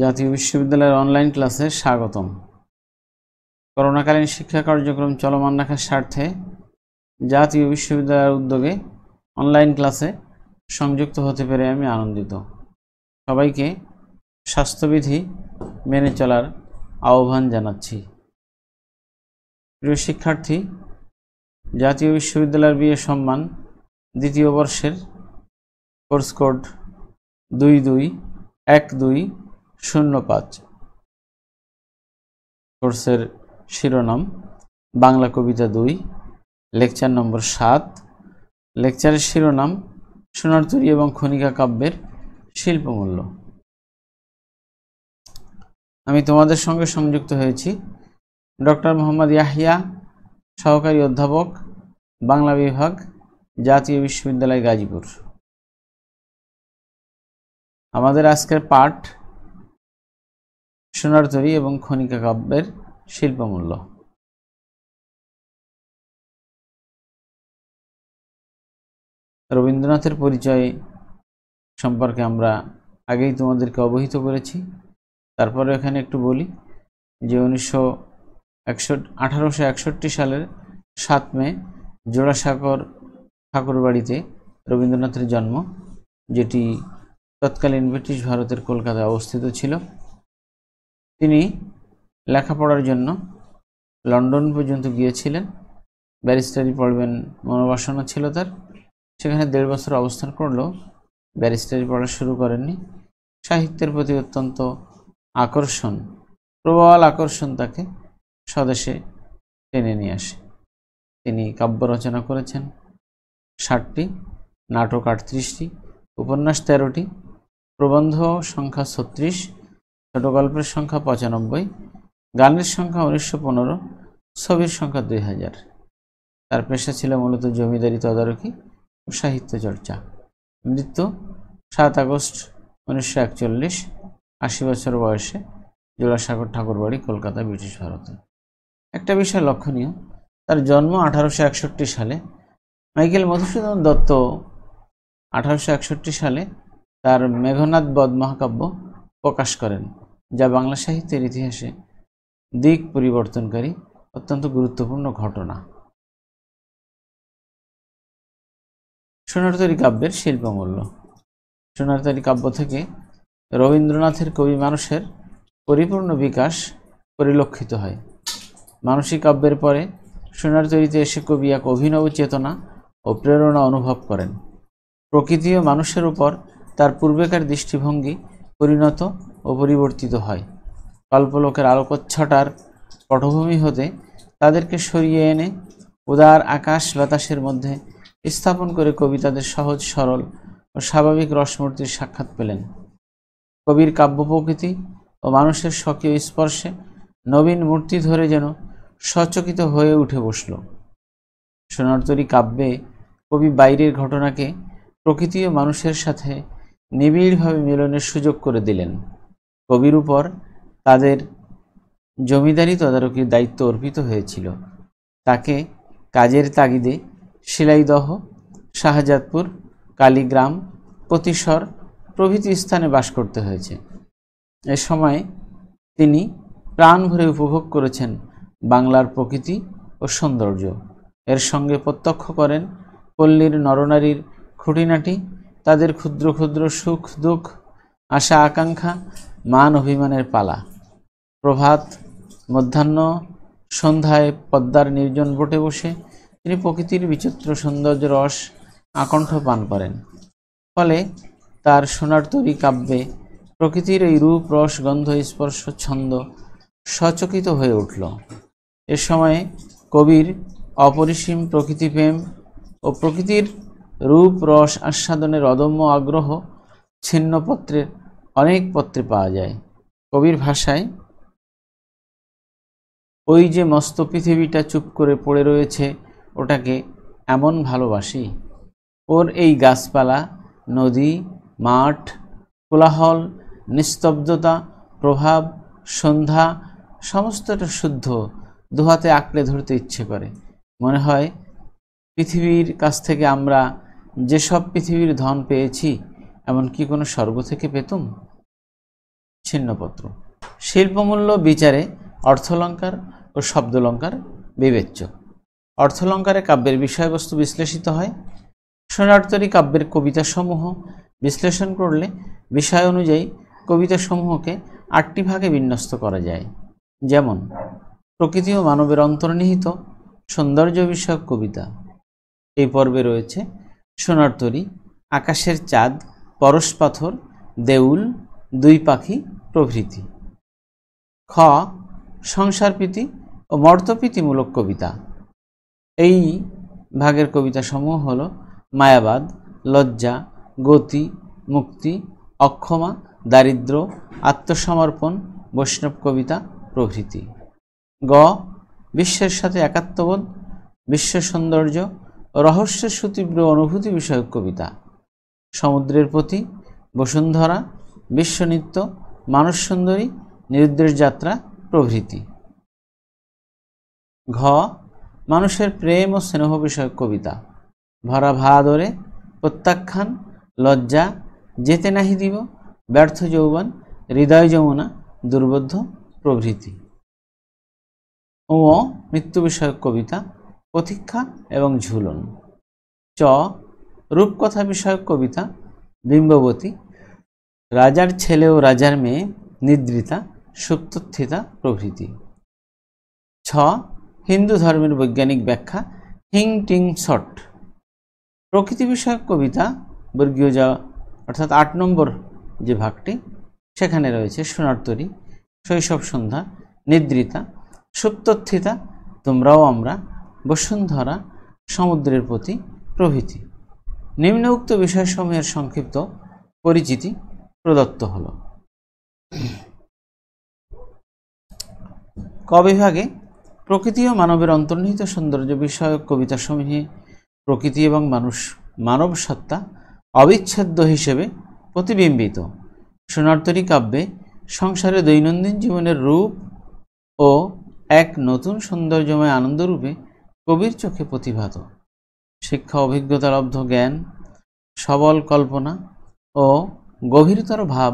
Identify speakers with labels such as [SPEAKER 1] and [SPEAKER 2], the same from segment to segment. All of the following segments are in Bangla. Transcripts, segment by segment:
[SPEAKER 1] জাতীয় বিশ্ববিদ্যালয়ের অনলাইন ক্লাসে স্বাগতম। করোনাকালীন শিক্ষা কার্যক্রম চলমান রাখার স্বার্থে জাতীয় বিশ্ববিদ্যালয়ের উদ্যোগে অনলাইন ক্লাসে সংযুক্ত হতে পেরে আমি আনন্দিত। সবাইকে স্বাস্থ্যবিধি মেনে চলার আহ্বান জানাচ্ছি। প্রিয় শিক্ষার্থী, জাতীয় বিশ্ববিদ্যালয়ের বিএ সম্মান দ্বিতীয় বর্ষের কোর্স কোড 221205 কোর্সের শিরোনাম বাংলা কবিতা 2, লেকচার নম্বর 7। লেকচারের শিরোনাম সোনার তরী এবং খনিকা কাব্যের শিল্পমূল্য। আমি তোমাদের সঙ্গে সংযুক্ত হয়েছি ডক্টর মোহাম্মদ ইয়াহিয়া, সহকারী অধ্যাপক, বাংলা বিভাগ, জাতীয় বিশ্ববিদ্যালয় গাজীপুর। আমাদের আজকের পাঠ সোনার তরী এবং খনিকা কাব্যের শিল্পমূল্য। রবীন্দ্রনাথের পরিচয় সম্পর্কে আমরা আগেই তোমাদেরকে অবহিত করেছি। তারপরে এখানে একটু বলি যে 1861 সালের 7 মে জোড়াসাঁকোর ঠাকুরবাড়িতে রবীন্দ্রনাথের জন্ম, যেটি তৎকালীন ব্রিটিশ ভারতের কলকাতায় অবস্থিত ছিল। তিনি লেখাপড়ার জন্য লন্ডন পর্যন্ত গিয়েছিলেন। ব্যারিস্টারি পড়বেন মনোবাসনা ছিল তার। সেখানে 1.5 বছর অবস্থান করলেও ব্যারিস্টারি পড়া শুরু করেননি। সাহিত্যের প্রতি অত্যন্ত প্রবল আকর্ষণ তাকে স্বদেশে টেনে নিয়ে আসে। তিনি কাব্য রচনা করেছেন 60টি, নাটক 38টি, উপন্যাস 13টি, প্রবন্ধ সংখ্যা 36, ছোট গল্পের সংখ্যা 95, গানের সংখ্যা 1915, ছবির সংখ্যা 2000। তার পেশা ছিল মূলত জমিদারি তদারকি ও সাহিত্য চর্চা। মৃত্যু 7 আগস্ট 1941, 80 বছর বয়সে, জোড়াসাঁকোর ঠাকুরবাড়ি, কলকাতা, ব্রিটিশ ভারতে। একটা বিষয় লক্ষণীয়, তার জন্ম 1861 সালে। মাইকেল মধুসূদন দত্ত 1861 সালে তার মেঘনাদ বধ মহাকাব্য প্রকাশ করেন, যা বাংলা সাহিত্যের ইতিহাসে দিক পরিবর্তনকারী অত্যন্ত গুরুত্বপূর্ণ ঘটনা। সোনার তরী কাব্যের শিল্পমূল্য। সোনার তরী কাব্য থেকে রবীন্দ্রনাথের কবি মানুষের পরিপূর্ণ বিকাশ পরিলক্ষিত হয়। মানসিক কাব্যের পরে সোনার তরীতে এসে কবি এক অভিনব চেতনা ও প্রেরণা অনুভব করেন। প্রকৃতি ও মানুষের উপর তার পূর্বেকার দৃষ্টিভঙ্গি পরিণত ও পরিবর্তিত হয়। কল্পলোকের আলোকচ্ছটার পটভূমি হতে তাদেরকে সরিয়ে এনে উদার আকাশ বাতাসের মধ্যে স্থাপন করে কবি তাদের সহজ সরল ও স্বাভাবিক রসমূর্তির সাক্ষাৎ পেলেন। কবির কাব্য প্রকৃতি ও মানুষের স্বকীয় স্পর্শে নবীন মূর্তি ধরে যেন সচকিত হয়ে উঠে বসল। সোনার তরী কাব্যে কবি বাইরের ঘটনাকে প্রকৃতি ও মানুষের সাথে নিবিড়ভাবে মিলনের সুযোগ করে দিলেন। কবির উপর তাদের জমিদারি তদারকির দায়িত্ব অর্পিত হয়েছিল। তাকে কাজের তাগিদে শিলাইদহ, শাহজাদপুর, কালীগ্রাম, প্রতিসর প্রভৃতি স্থানে বাস করতে হয়েছে। এ সময় তিনি প্রাণ ভরে উপভোগ করেছেন বাংলার প্রকৃতি ও সৌন্দর্য। এর সঙ্গে প্রত্যক্ষ করেন পল্লীর নরনারীর খুঁটিনাটি, তাদের ক্ষুদ্র ক্ষুদ্র সুখ দুঃখ, আশা আকাঙ্ক্ষা, মান অভিমানের পালা। প্রভাত, মধ্যাহ্ন, সন্ধ্যায় পদ্মার নির্জন বটে বসে তিনি প্রকৃতির বিচিত্র সৌন্দর্য রস আকণ্ঠ পান করেন। ফলে তার সোনার তরী কাব্যে প্রকৃতির এই রূপ, রস, গন্ধ, স্পর্শ, ছন্দ সচকিত হয়ে উঠল। এ সময়ে কবির অপরিসীম প্রকৃতিপ্রেম ও প্রকৃতির রূপ রস আস্বাদনের অদম্য আগ্রহ ছিন্নপত্রের অনেক পত্রে পাওয়া যায়। কবির ভাষায়, ওই যে মস্ত পৃথিবীটা চুপ করে পড়ে রয়েছে, ওটাকে এমন ভালোবাসি। ওর এই গাছপালা, নদী, মাঠ, কোলাহল, নিস্তব্ধতা, প্রভাব, সন্ধ্যা সমস্তটা শুদ্ধ, দুহাতে আঁকড়ে ধরতে ইচ্ছে করে। মনে হয় পৃথিবীর কাছ থেকে আমরা যেসব পৃথিবীর ধন পেয়েছি, এমন কি কোনো স্বর্গ থেকে পেতুম? ছিন্নপত্র। শিল্পমূল্য বিচারে অর্থলঙ্কার ও শব্দলঙ্কার বিবেচ্য। অর্থলঙ্কারে কাব্যের বিষয়বস্তু বিশ্লেষিত হয়। সোনারতরী কাব্যের কবিতাসমূহ বিশ্লেষণ করলে বিষয় অনুযায়ী কবিতাসমূহকে 8টি ভাগে বিন্যস্ত করা যায়। যেমন প্রকৃতি ও মানবের অন্তর্নিহিত সৌন্দর্য বিষয়ক কবিতা। এই পর্বে রয়েছে সোনারতরী, আকাশের চাঁদ, পরশ পাথর, দেউল, দুই পাখি প্রভৃতি। খ সংসারপ্রীতি ও মর্তপ্রীতিমূলক কবিতা। এই ভাগের কবিতাসমূহ হল মায়াবাদ, লজ্জা, গতি, মুক্তি, অক্ষমা, দারিদ্র্য, আত্মসমর্পণ, বৈষ্ণব কবিতা প্রভৃতি। গ বিশ্বের সাথে একাত্মবোধ, বিশ্ব সৌন্দর্য ও রহস্যের সুতীব্র অনুভূতি বিষয়ক কবিতা। সমুদ্রের প্রতি, বসুন্ধরা, বিশ্বনৃত্য, মানস সুন্দরী, নিরুদ্দেশ যাত্রা প্রভৃতি। ঘ মানুষের প্রেম ও স্নেহ বিষয়ক কবিতা। ভরা ভাদরে, প্রত্যাখ্যান, লজ্জা, যেতে নাহি দিব, ব্যর্থ যৌবন, হৃদয় যমুনা, দুর্বোধ্য প্রভৃতি। ও মৃত্যু বিষয়ক কবিতা, প্রতীক্ষা এবং ঝুলন। চ রূপকথা বিষয়ক কবিতা, বিম্ববতী, রাজার ছেলে ও রাজার মেয়ে, নিদ্রিতা, সুপ্তথিতা প্রভৃতি। ছ হিন্দু ধর্মের বৈজ্ঞানিক ব্যাখ্যা, হিং টিং শট। প্রকৃতি বিষয়ক কবিতা বর্গীয় যা অর্থাৎ 8 নম্বর যে ভাগটি, সেখানে রয়েছে সোনারতরী, শৈশব সন্ধ্যা, নিদ্রিতা, সুপ্তথিতা, তোমরাও আমরা, বসুন্ধরা, সমুদ্রের প্রতি প্রভৃতি। নিম্নোক্ত বিষয়সমূহের সংক্ষিপ্ত পরিচিতি প্রদত্ত হল। ক বিভাগে প্রকৃতি ও মানবের অন্তর্নিহিত সৌন্দর্য বিষয়ক কবিতাসমূহে প্রকৃতি এবং মানব সত্তা অবিচ্ছেদ্য হিসেবে প্রতিবিম্বিত। সোনারতরী কাব্যে সংসারে দৈনন্দিন জীবনের রূপ ও এক নতুন সৌন্দর্যময় আনন্দরূপে কবির চোখে প্রতিভাত। শিক্ষা অভিজ্ঞতালব্ধ জ্ঞান, সবল কল্পনা ও গভীরতর ভাব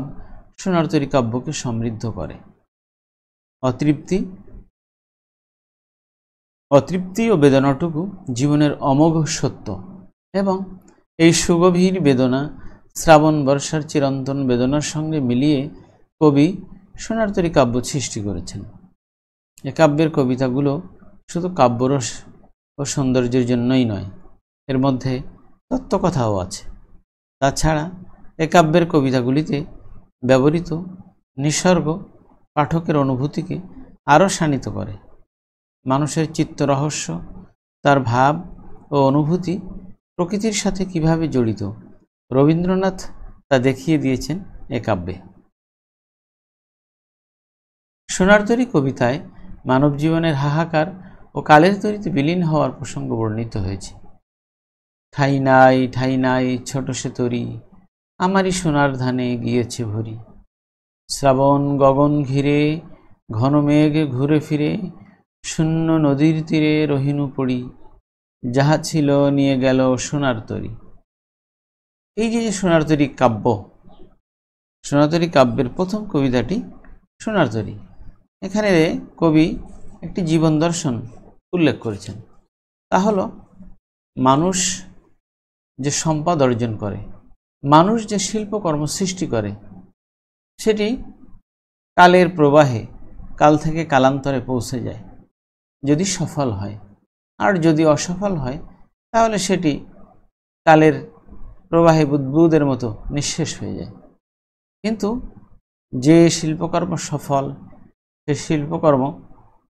[SPEAKER 1] সোনারতরী কাব্যকে সমৃদ্ধ করে। অতৃপ্তি ও বেদনাটুকু জীবনের অমোঘ সত্য, এবং এই সুগভীর বেদনা শ্রাবণ বর্ষার চিরন্তন বেদনার সঙ্গে মিলিয়ে কবি সোনারতরী কাব্য সৃষ্টি করেছেন। এ কাব্যের কবিতাগুলো শুধু কাব্যরস ও সৌন্দর্যের জন্যই নয়, এর মধ্যে তত্ত্বকথাও আছে। তাছাড়া এ কাব্যের কবিতাগুলিতে ব্যবহৃত নিসর্গ পাঠকের অনুভূতিকে আরও শানিত করে। মানুষের চিত্ত রহস্য, তার ভাব ও অনুভূতি প্রকৃতির সাথে কিভাবে জড়িত, রবীন্দ্রনাথ তা দেখিয়ে দিয়েছেন এ কাব্যে। সোনারতরী কবিতায় মানব জীবনের হাহাকার ও কালের তরীতে বিলীন হওয়ার প্রসঙ্গ বর্ণিত হয়েছে। ঠাই নাই ঠাই নাই ছোট সে তরী, আমারই সোনার ধানে গিয়েছে ভরি। শ্রাবণ গগন ঘিরে ঘন মেঘ ঘুরে ফিরে, শূন্য নদীর তীরে রহিনু পড়ি, যাহা ছিল নিয়ে গেল সোনারতরী। এই যে সোনারতরী কাব্য, সোনারতরী কাব্যের প্রথম কবিতাটি সোনারতরী। এখানে কবি একটি জীবন দর্শন উল্লেখ করেছেন। তা হলো মানুষ যে সম্পদ অর্জন করে, মানুষ যে শিল্পকর্ম সৃষ্টি করে, সেটি কালের প্রবাহে কাল থেকে কালান্তরে পৌঁছে যায় যদি সফল হয়, আর যদি অসফল হয় তাহলে সেটি কালের প্রবাহে বুদ্বুদের মতো নিঃশেষ হয়ে যায়। কিন্তু যে শিল্পকর্ম সফল, সে শিল্পকর্ম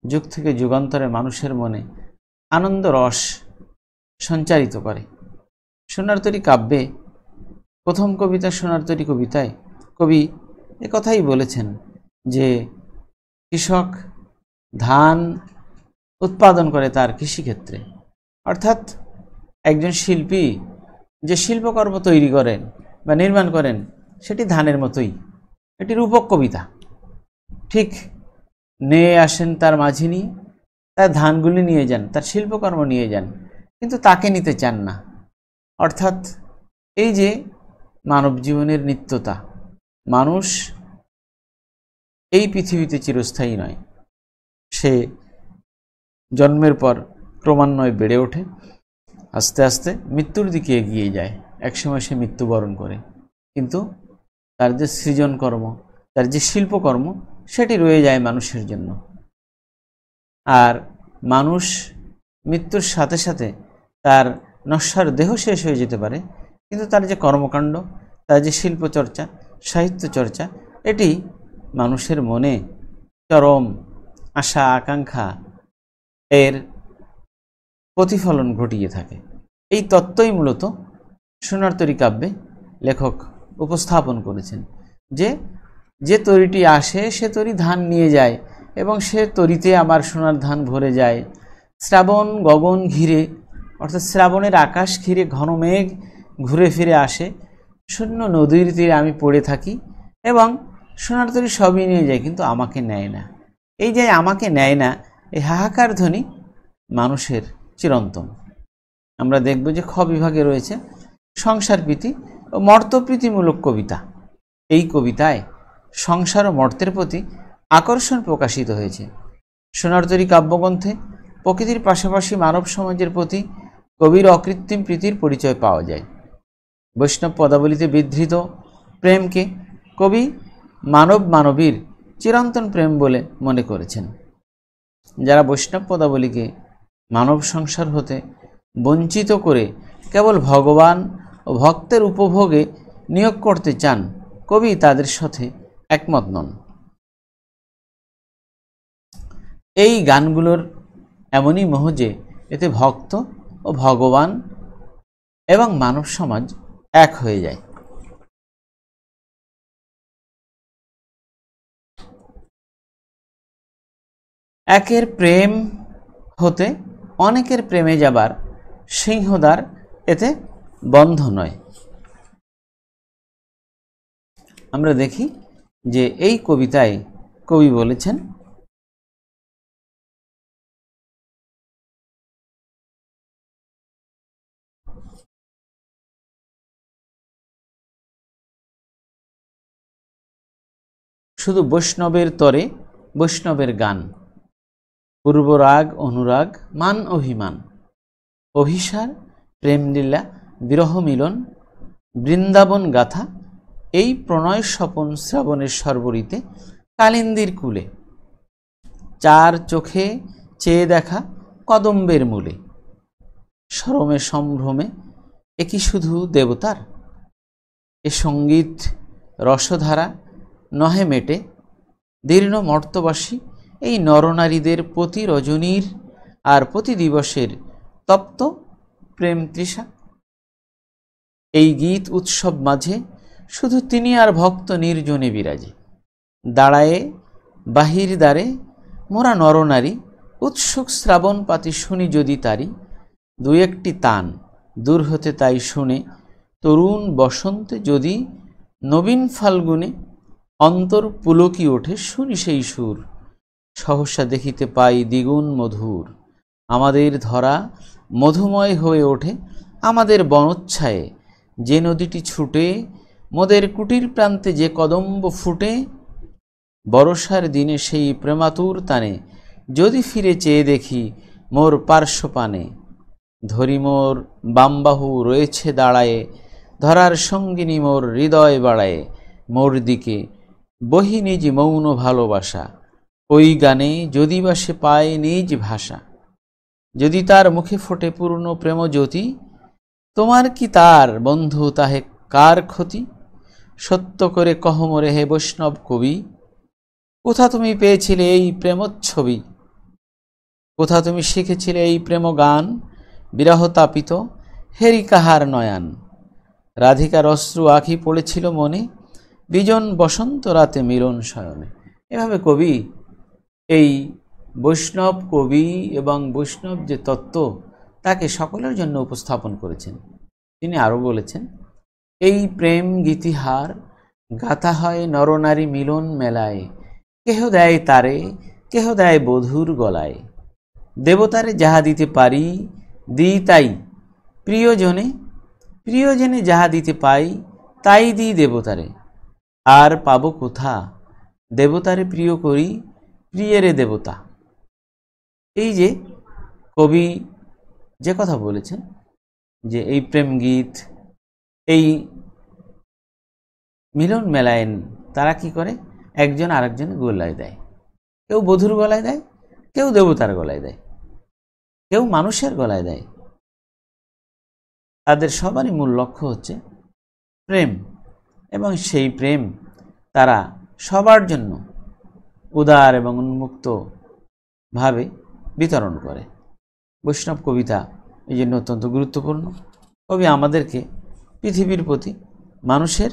[SPEAKER 1] যুগ থেকে যুগান্তরে মানুষের মনে আনন্দ রস সঞ্চারিত করে। সোনারতরী কাব্যে প্রথম কবিতা সোনারতরী কবিতায় কবি একথাই বলেছেন যে কৃষক ধান উৎপাদন করে তার কৃষিক্ষেত্রে, অর্থাৎ একজন শিল্পী যে শিল্পকর্ম তৈরি করেন বা নির্মাণ করেন সেটি ধানের মতোই, এটি রূপক কবিতা। ঠিক নিয়ে আসেন তার মাঝি নিয়ে, তার ধানগুলি নিয়ে যান, তার শিল্পকর্ম নিয়ে যান, কিন্তু তাকে নিতে চান না। অর্থাৎ এই যে মানব জীবনের নিত্যতা, মানুষ এই পৃথিবীতে চিরস্থায়ী নয়। সে জন্মের পর ক্রমান্বয়ে বেড়ে ওঠে, আস্তে আস্তে মৃত্যুর দিকে এগিয়ে যায়, একসময় সে মৃত্যুবরণ করে, কিন্তু তার যে সৃজন কর্ম, তার যে শিল্পকর্ম, সেটি রয়ে যায় মানুষের জন্য। আর মানুষ মৃত্যুর সাথে সাথে তার নশ্বর দেহ শেষ হয়ে যেতে পারে, কিন্তু তার যে কর্মকাণ্ড, তার যে শিল্পচর্চা, সাহিত্য চর্চা, এটি মানুষের মনে চরম আশা আকাঙ্ক্ষা এর প্রতিফলন ঘটিয়ে থাকে। এই তত্ত্বই মূলত সোনার তরী কাব্যে লেখক উপস্থাপন করেছেন, যে যে তরীটি আসে সে তরী ধান নিয়ে যায় এবং সে তরীতে আমার সোনার ধান ভরে যায়। শ্রাবণ গগন ঘিরে, অর্থাৎ শ্রাবণের আকাশ ঘিরে ঘন মেঘ ঘুরে ফিরে আসে, শূন্য নদীর তীরে আমি পড়ে থাকি এবং সোনার তরী সবই নিয়ে যায়, কিন্তু আমাকে নেয় না। এই যে আমাকে নেয় না, এই হাহাকার ধ্বনি মানুষের চিরন্তন। আমরা দেখব যে খ বিভাগে রয়েছে সংসার প্রীতি ও মর্তপ্রীতিমূলক কবিতা। এই কবিতায় সংসার ও মর্তের প্রতি আকর্ষণ প্রকাশিত হয়েছে। সোনার তরী কাব্যগ্রন্থে প্রকৃতির পাশাপাশি মানব সমাজের প্রতি কবির অকৃত্রিম প্রীতির পরিচয় পাওয়া যায়। বৈষ্ণব পদাবলিতে বিধৃত প্রেমকে কবি মানব মানবীর চিরন্তন প্রেম বলে মনে করেছেন। যারা বৈষ্ণব পদাবলীকে মানব সংসার হতে বঞ্চিত করে কেবল ভগবান ও ভক্তের উপভোগে নিয়োগ করতে চান, কবি তাদের সাথে একমত নন। এই গানগুলোর এমনই মোহ যে এতে ভক্ত ও ভগবান এবং মানব সমাজ এক হয়ে যায়। একের প্রেম হতে অনেকের প্রেমে যাবার সিংহদ্বার এতে বন্ধ নয়। আমরা দেখি যে এই কবিতায় কবি বলেছেন, শুধু বৈষ্ণবের তরে বৈষ্ণবের গান, পূর্বরাগ অনুরাগ মান অভিমান, অভিসার প্রেমলীলা বিরহ মিলন বৃন্দাবন গাথা, এই প্রণয় স্বপন শ্রাবণের সর্বরীতে কালিন্দীর কূলে, চার চোখে চেয়ে দেখা কদম্বের মূলে, সরমে সম্ভ্রমে একই শুধু দেবতার, এ সঙ্গীত রসধারা নহে মেটে, দীর্ণ মর্তবাসী এই নরনারীদের প্রতি রজনীর আর প্রতি দিবসের তপ্ত প্রেম তৃষা। এই গীত উৎসব মাঝে শুধু তিনি আর ভক্ত নির্জনে বিরাজে, দাঁড়ায়ে বাহির দ্বারে মোরা নরনারী, উৎসুক শ্রাবণ পাতি শুনি যদি তারি, দু একটি তান দূর হতে তাই শুনে, তরুণ বসন্তে যদি নবীন ফাল্গুনে, অন্তর পুলকি ওঠে শুনি সেই সুর, সহসা দেখিতে পাই দ্বিগুণ মধুর, আমাদের ধরা মধুময় হয়ে ওঠে আমাদের বনচ্ছায়ে, যে নদীটি ছুটে মোদের কুটির প্রান্তে যে কদম্ব ফুটে, বরষার দিনে সেই প্রেমাতুর তানে, যদি ফিরে চেয়ে দেখি মোর পার্শ্বপানে, ধরি মোর বামবাহু রয়েছে দাঁড়ায়ে, ধরার সঙ্গিনী মোর হৃদয় বাড়ায়ে, মোর দিকে বহি নিজ মৌন ভালোবাসা, ওই গানে যদি বা সে পায় নিজ ভাষা, যদি তার মুখে ফোটে পূর্ণ প্রেম জ্যোতি, তোমার কি তার বন্ধু তাহে কার ক্ষতি, সত্য করে কহ মোরে হে বৈষ্ণব কবি, কোথা তুমি পেয়েছিলে এই প্রেমোচ্ছবি, কোথা তুমি শিখেছিলে এই প্রেম গান, বিরহ তাপিত হেরি কাহার নয়ান, রাধিকার অশ্রু আঁখি পড়েছিল মনে, বিজন বসন্ত রাতে মিলন শয়নে। এভাবে কবি এই বৈষ্ণব কবি এবং বৈষ্ণব যে তত্ত্ব তাকে সকলের জন্য উপস্থাপন করেছেন। তিনি আরও বলেছেন, এই প্রেম গীতিহার গাথা হয় নরনারী মিলন মেলায়, কেহ দেয় তারে কেহ দেয় বধূর গলায়, দেবতারে যাহা দিতে পারি দিই তাই, প্রিয়জনে যাহা দিতে পাই তাই দিই দেবতারে, আর পাবো কোথা দেবতারে প্রিয় করি, প্রিয়েরে দেবতা। এই যে কবি যে কথা বলেছেন যে এই প্রেম গীত, এই মিলন মেলায়ন তারা কি করে, একজন আরেকজন গলায় দেয়। কেউ বধূর গলায় দেয়, কেউ দেবতার গলায় দেয়, কেউ মানুষের গলায় দেয়। তাদের সবারই মূল লক্ষ্য হচ্ছে প্রেম, এবং সেই প্রেম তারা সবার জন্য উদার এবং উন্মুক্ত ভাবে বিতরণ করে। বৈষ্ণব কবিতা এই জন্য অত্যন্ত গুরুত্বপূর্ণ। কবি আমাদেরকে পৃথিবীর প্রতি মানুষের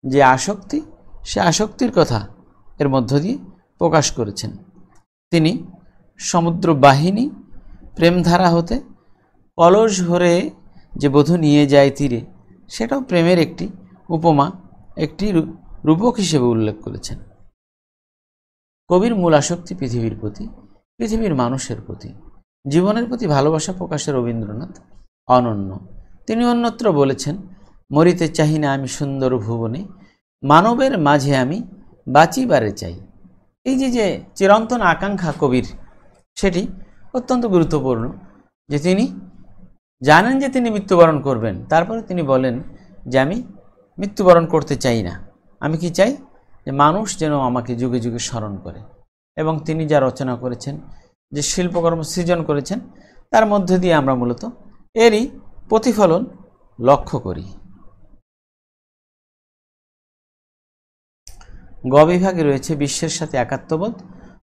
[SPEAKER 1] যে আসক্তি, সে আসক্তির কথা এর মধ্য দিয়ে প্রকাশ করেছেন। তিনি সমুদ্র বাহিনী প্রেমধারা হতে কলস ভরে যে বধূ নিয়ে যায় তীরে, সেটাও প্রেমের একটি উপমা, একটি রূপক হিসেবে উল্লেখ করেছেন। কবির মূল আসক্তি পৃথিবীর প্রতি, পৃথিবীর মানুষের প্রতি, জীবনের প্রতি ভালোবাসা প্রকাশে রবীন্দ্রনাথ অনন্য। তিনি অন্যত্র বলেছেন, মরিতে চাহি না আমি সুন্দর ভুবনে, মানবের মাঝে আমি বাঁচিবারে চাই। এই যে চিরন্তন আকাঙ্ক্ষা কবির, সেটি অত্যন্ত গুরুত্বপূর্ণ। যে তিনি জানেন যে তিনি মৃত্যুবরণ করবেন, তারপরে তিনি বলেন যে আমি মৃত্যুবরণ করতে চাই না। আমি কি চাই? যে মানুষ যেন আমাকে যুগে যুগে স্মরণ করে। এবং তিনি যা রচনা করেছেন, যে শিল্পকর্ম সৃজন করেছেন, তার মধ্যে দিয়ে আমরা মূলত এরই প্রতিফলন লক্ষ্য করি। গ বিভাগে রয়েছে বিশ্বের সাথে একাত্মবোধ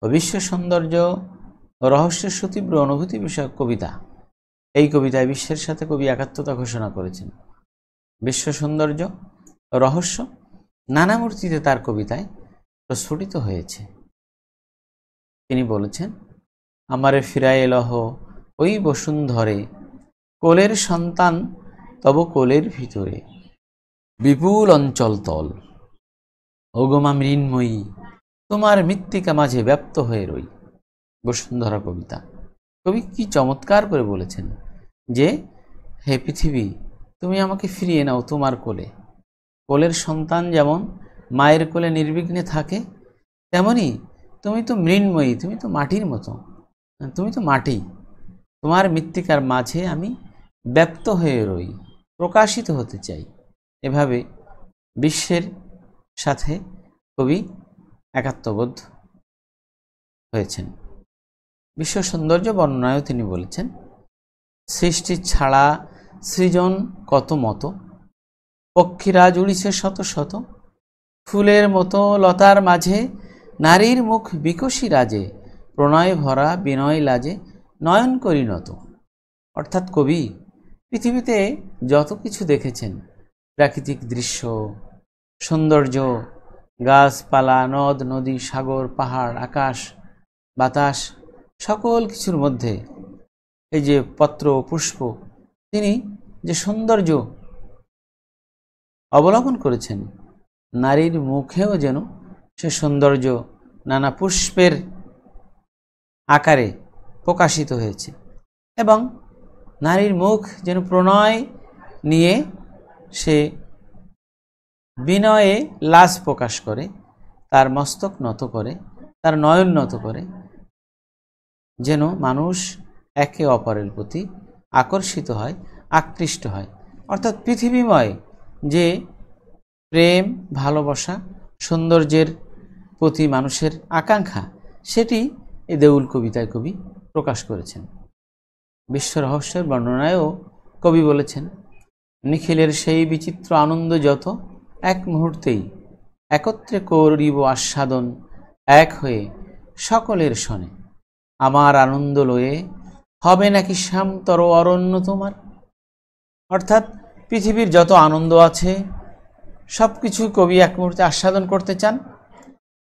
[SPEAKER 1] ও বিশ্ব সৌন্দর্য ও রহস্যের সুতীব্র অনুভূতি বিষয়ক কবিতা। এই কবিতায় বিশ্বের সাথে কবি একাত্মতা ঘোষণা করেছেন। বিশ্ব সৌন্দর্য ও রহস্য নানা মূর্তিতে তার কবিতায় প্রস্ফুটিত হয়েছে। তিনি বলেছেন, আমারে ফিরায়ে লহ ওই বসুন্ধরে, কোলের সন্তান তব কোলের ভিতরে, বিপুল অঞ্চল তল, ওগমা মৃন্ময়ী তোমার মৃত্তিকা মাঝে ব্যপ্ত হয়ে রই। বসুন্ধরা কবিতা। কবি কি চমৎকার করে বলেছেন যে, হে পৃথিবী, তুমি আমাকে ফিরিয়ে নাও তোমার কোলে। কোলের সন্তান যেমন মায়ের কোলে নির্বিঘ্নে থাকে, তেমনি তুমি তো মৃন্ময়ী, তুমি তো মাটির মতো, তুমি তো মাটি, তোমার মৃত্তিকার মাঝে আমি ব্যপ্ত হয়ে রই, প্রকাশিত হতে চাই। এভাবে বিশ্বের সাথে কবি একাত্মবোধ হয়েছেন। বিশ্ব সৌন্দর্য বর্ণনায়ও তিনি বলেছেন, সৃষ্টি ছাড়া সৃজন কত মতো, পক্ষীরা জুড়িছে শত শত, ফুলের মতো লতার মাঝে নারীর মুখ বিকশী রাজে, প্রণয় ভরা বিনয় লাজে নয়ন করি নত। অর্থাৎ কবি পৃথিবীতে যত কিছু দেখেছেন, প্রাকৃতিক দৃশ্য, সৌন্দর্য, গাছপালা, নদ নদী, সাগর, পাহাড়, আকাশ, বাতাস, সকল কিছুর মধ্যে এই যে পত্র পুষ্প, তিনি যে সৌন্দর্য অবলোকন করেছেন, নারীর মুখেও যেন সে সৌন্দর্য নানা পুষ্পের আকারে প্রকাশিত হয়েছে। এবং নারীর মুখ যেন প্রণয় নিয়ে সে বিনয়ে লাজ প্রকাশ করে, তার মস্তক নত করে, তার নয়ন নত করে, যেন মানুষ একে অপরের প্রতি আকর্ষিত হয়, আকৃষ্ট হয়। অর্থাৎ পৃথিবীময় যে প্রেম, ভালোবাসা, সৌন্দর্যের প্রতি মানুষের আকাঙ্ক্ষা, সেটি এই দেউল কবিতায় কবি প্রকাশ করেছেন। বিশ্ব রহস্যের বর্ণনায়ও কবি বলেছেন, নিখিলের সেই বিচিত্র আনন্দ যত, এক মুহূর্তেই একত্রে করিব আস্বাদন, এক হয়ে সকলের শনে, আমার আনন্দ লয়ে হবে নাকি শ্যামতর অরণ্য তোমার। অর্থাৎ পৃথিবীর যত আনন্দ আছে সব কিছু কবি এক মুহূর্তে আস্বাদন করতে চান,